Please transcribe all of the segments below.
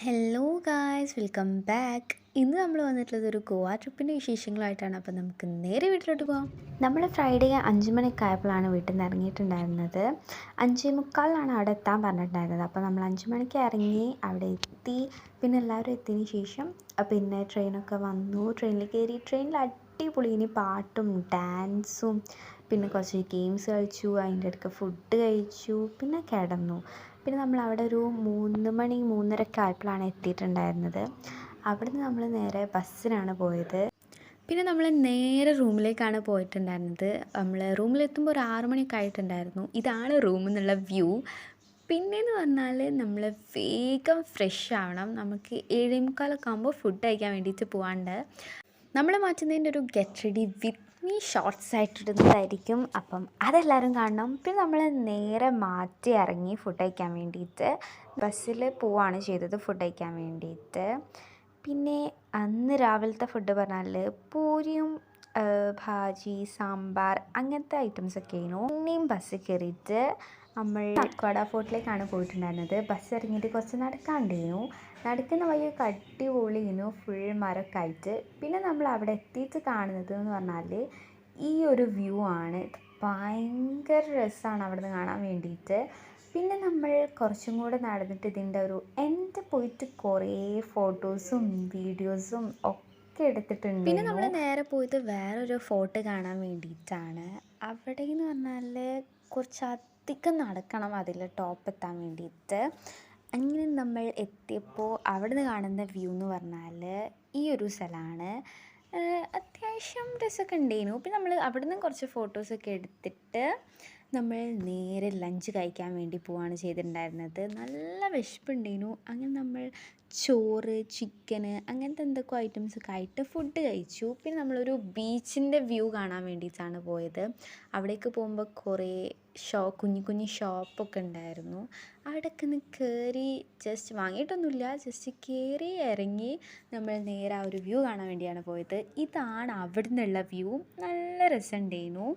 Hello guys, welcome back. ഇന്ന് നമ്മൾ വന്നിട്ടുള്ളത് ഒരു ഗോവ ട്രിപ്പിൻ്റെ വിശേഷങ്ങളായിട്ടാണ്. അപ്പോൾ നമുക്ക് നേരെ വീട്ടിലോട്ട് പോകാം. നമ്മൾ ഫ്രൈഡേ 5 മണിയൊക്കെ ആയപ്പോഴാണ് വീട്ടിൽ നിന്ന് ഇറങ്ങിയിട്ടുണ്ടായിരുന്നത്. 5:45 അവിടെ എത്താൻ പറഞ്ഞിട്ടുണ്ടായിരുന്നത്. അപ്പോൾ നമ്മൾ 5 മണിക്ക് ഇറങ്ങി അവിടെ എത്തി. പിന്നെ എല്ലാവരും എത്തിയതിന് ശേഷം പിന്നെ ട്രെയിനൊക്കെ വന്നു. ട്രെയിനിൽ കയറി. ട്രെയിനിൽ അടിപൊളി ഇനി പാട്ടും ഡാൻസും പിന്നെ കുറച്ച് ഗെയിംസ് കളിച്ചു. അതിൻ്റെ ഇടയ്ക്ക് ഫുഡ് കഴിച്ചു. പിന്നെ കിടന്നു. പിന്നെ നമ്മൾ അവിടെ ഒരു 3 മണി 3:30 ആയപ്പോഴാണ് എത്തിയിട്ടുണ്ടായിരുന്നത്. അവിടുന്ന് നമ്മൾ നേരെ ബസ്സിനാണ് പോയത്. പിന്നെ നമ്മൾ നേരെ റൂമിലേക്കാണ് പോയിട്ടുണ്ടായിരുന്നത്. നമ്മൾ റൂമിലെത്തുമ്പോൾ ഒരു 6 മണിയൊക്കെ ആയിട്ടുണ്ടായിരുന്നു. ഇതാണ് റൂമിൽ നിന്നുള്ള വ്യൂ. പിന്നെയെന്ന് പറഞ്ഞാൽ നമ്മൾ വേഗം ഫ്രഷ് ആവണം. നമുക്ക് 7:45 ആകുമ്പോൾ ഫുഡ് കഴിക്കാൻ വേണ്ടിയിട്ട് പോകാണ്ട്. നമ്മൾ മാറ്റുന്നതിൻ്റെ ഒരു get ready with me shorts ആയിട്ടിടുന്നതായിരിക്കും. അപ്പം അതെല്ലാവരും കാണണം. പിന്നെ നമ്മൾ നേരെ മാറ്റി ഇറങ്ങി ഫുഡ് കഴിക്കാൻ വേണ്ടിയിട്ട്. ബസ്സിൽ പോവുകയാണ് ചെയ്തത് ഫുഡ് കഴിക്കാൻ വേണ്ടിയിട്ട്. പിന്നെ അന്ന് രാവിലത്തെ ഫുഡ് പറഞ്ഞാൽ പൂരിയും ഭാജി സാമ്പാർ അങ്ങനത്തെ ഐറ്റംസൊക്കെ ആയിരുന്നു. പിന്നെയും ബസ്സിൽ കയറിയിട്ട് നമ്മൾ അക്വാഡ ഫോർട്ടിലേക്കാണ് പോയിട്ടുണ്ടായിരുന്നത്. ബസ് ഇറങ്ങിയിട്ട് കുറച്ച് നടക്കാണ്ടായിരുന്നു. നടക്കുന്ന വഴിയൊക്കെ അടിപൊളിയായിരുന്നു, ഫുൾ മരമൊക്കെ ആയിട്ട്. പിന്നെ നമ്മൾ അവിടെ എത്തിയിട്ട് കാണുന്നത് എന്ന് പറഞ്ഞാൽ ഈ ഒരു വ്യൂ ആണ്. ഭയങ്കര രസമാണ് അവിടെ നിന്ന് കാണാൻ വേണ്ടിയിട്ട്. പിന്നെ നമ്മൾ കുറച്ചും കൂടെ നടന്നിട്ട് ഇതിൻ്റെ ഒരു എൻഡ് പോയിട്ട് കുറേ ഫോട്ടോസും വീഡിയോസും ഒക്കെ എടുത്തിട്ടുണ്ട്. പിന്നെ നമ്മൾ നേരെ പോയത് വേറൊരു ഫോട്ടോ കാണാൻ വേണ്ടിയിട്ടാണ്. അവിടെ എന്ന് പറഞ്ഞാൽ കുറച്ചധികം നടക്കണം അതിൽ ടോപ്പ് എത്താൻ വേണ്ടിയിട്ട്. അങ്ങനെ നമ്മൾ എത്തിയപ്പോൾ അവിടെ നിന്ന് കാണുന്ന വ്യൂ എന്ന് പറഞ്ഞാൽ ഈ ഒരു സ്ഥലമാണ്. അത്യാവശ്യം രസമൊക്കെ ഉണ്ടായിരുന്നു. പിന്നെ നമ്മൾ അവിടെ നിന്ന് കുറച്ച് ഫോട്ടോസൊക്കെ എടുത്തിട്ട് നമ്മൾ നേരെ ലഞ്ച് കഴിക്കാൻ വേണ്ടി പോവുകയാണ് ചെയ്തിട്ടുണ്ടായിരുന്നത്. നല്ല വിശപ്പുണ്ടായിരുന്നു. അങ്ങനെ നമ്മൾ ചോറ് ചിക്കന് അങ്ങനത്തെ എന്തൊക്കെ ഐറ്റംസൊക്കെ ആയിട്ട് ഫുഡ് കഴിച്ചു. പിന്നെ നമ്മളൊരു ബീച്ചിൻ്റെ വ്യൂ കാണാൻ വേണ്ടിയിട്ടാണ് പോയത്. അവിടേക്ക് പോകുമ്പോൾ കുറേ കുഞ്ഞു കുഞ്ഞു ഷോപ്പൊക്കെ ഉണ്ടായിരുന്നു. അവിടെയൊക്കെ ഒന്ന് കയറി ജസ്റ്റ് വാങ്ങിയിട്ടൊന്നുമില്ല, ജസ്റ്റ് കയറി ഇറങ്ങി നമ്മൾ നേരെ ആ ഒരു വ്യൂ കാണാൻ വേണ്ടിയാണ് പോയത്. ഇതാണ് അവിടെ നിന്നുള്ള വ്യൂ. നല്ല രസമുണ്ടായിരുന്നു.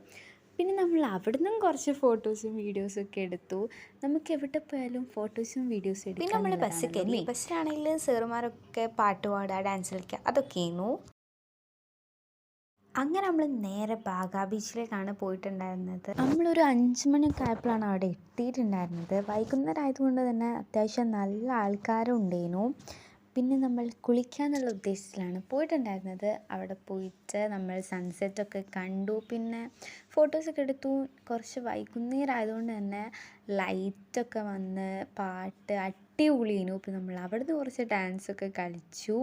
പിന്നെ നമ്മൾ അവിടെ നിന്നും കുറച്ച് ഫോട്ടോസും വീഡിയോസും ഒക്കെ എടുത്തു. നമുക്ക് എവിടെ പോയാലും ഫോട്ടോസും വീഡിയോസും എടുക്കാം. പിന്നെ നമ്മൾ ബസ്സിൽ കയറി. ബസ്സിലാണെങ്കിൽ സാറുമാരൊക്കെ പാട്ട് പാടുക ഡാൻസ് കളിക്കുക അതൊക്കെയായിരുന്നു. അങ്ങനെ നമ്മൾ നേരെ ബാഗ ബീച്ചിലേക്കാണ് പോയിട്ടുണ്ടായിരുന്നത്. നമ്മളൊരു 5 മണിയൊക്കെ ആയപ്പോഴാണ് അവിടെ എത്തിയിട്ടുണ്ടായിരുന്നത്. വൈകുന്നേരം ആയതുകൊണ്ട് തന്നെ അത്യാവശ്യം നല്ല ആൾക്കാരും ഉണ്ടായിരുന്നു. പിന്നെ നമ്മൾ കുളിക്കാന്നുള്ള ഉദ്ദേശത്തിലാണ് പോയിട്ടുണ്ടായിരുന്നത്. അവിടെ പോയിട്ട് നമ്മൾ സൺസെറ്റൊക്കെ കണ്ടു. പിന്നെ ഫോട്ടോസൊക്കെ എടുത്തു. കുറച്ച് വൈകുന്നേരം ആയതുകൊണ്ട് തന്നെ ലൈറ്റൊക്കെ വന്ന് പാട്ട് അടിപൊളിയായിരുന്നു. പിന്നെ നമ്മൾ അവിടുന്ന് കുറച്ച് ഡാൻസൊക്കെ കളിച്ചു.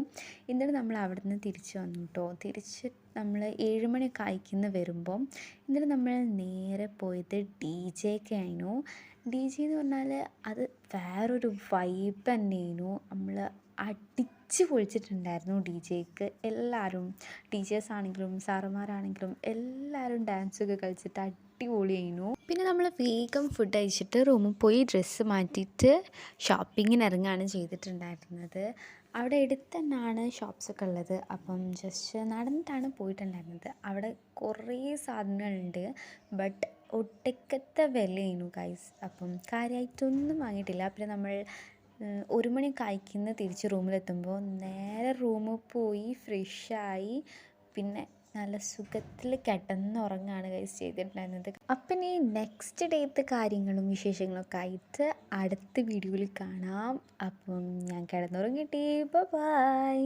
എന്നിട്ട് നമ്മൾ അവിടുന്ന് തിരിച്ച് വന്നു കേട്ടോ. തിരിച്ച് നമ്മൾ 7 മണിയൊക്കെ ആയിക്കുന്ന വരുമ്പം എന്നിട്ട് നമ്മൾ നേരെ പോയത് DJക്ക് ആയിരുന്നു. DJ എന്ന് പറഞ്ഞാൽ അത് വേറൊരു വൈബ് തന്നെയായിരുന്നു. നമ്മൾ അടിച്ച് പൊളിച്ചിട്ടുണ്ടായിരുന്നു. DJക്ക് എല്ലാവരും ടീച്ചേഴ്സ് ആണെങ്കിലും സാറുമാരാണെങ്കിലും എല്ലാവരും ഡാൻസൊക്കെ കളിച്ചിട്ട് അടിപൊളിയായിരുന്നു. പിന്നെ നമ്മൾ വേഗം ഫുഡ് കഴിച്ചിട്ട് റൂമിൽ പോയി ഡ്രസ്സ് മാറ്റിയിട്ട് ഷോപ്പിങ്ങിന് ഇറങ്ങുകയാണ് ചെയ്തിട്ടുണ്ടായിരുന്നത്. അവിടെ അടുത്ത് തന്നെയാണ് ഷോപ്സൊക്കെ ഉള്ളത്. അപ്പം ജസ്റ്റ് നടന്നിട്ടാണ് പോയിട്ടുണ്ടായിരുന്നത്. അവിടെ കുറേ സാധനങ്ങളുണ്ട്, ബട്ട് ഒട്ടുക്കത്തെ വിലയായിരുന്നു ഗൈസ്. അപ്പം കാര്യമായിട്ടൊന്നും വാങ്ങിയിട്ടില്ല. പിന്നെ നമ്മൾ 1 മണിയൊക്കെ ആയിക്കുന്ന തിരിച്ച് റൂമിലെത്തുമ്പോൾ നേരെ റൂമിൽ പോയി ഫ്രഷായി പിന്നെ നല്ല സുഖത്തിൽ കിടന്നുറങ്ങുകയാണ് ഗൈസ് ചെയ്തിട്ടുണ്ടായിരുന്നത്. അപ്പം ഇനി നെക്സ്റ്റ് ഡേത്തെ കാര്യങ്ങളും വിശേഷങ്ങളൊക്കെ ആയിട്ട് അടുത്ത വീഡിയോയിൽ കാണാം. അപ്പം ഞാൻ കിടന്നുറങ്ങട്ടെ. ബൈ.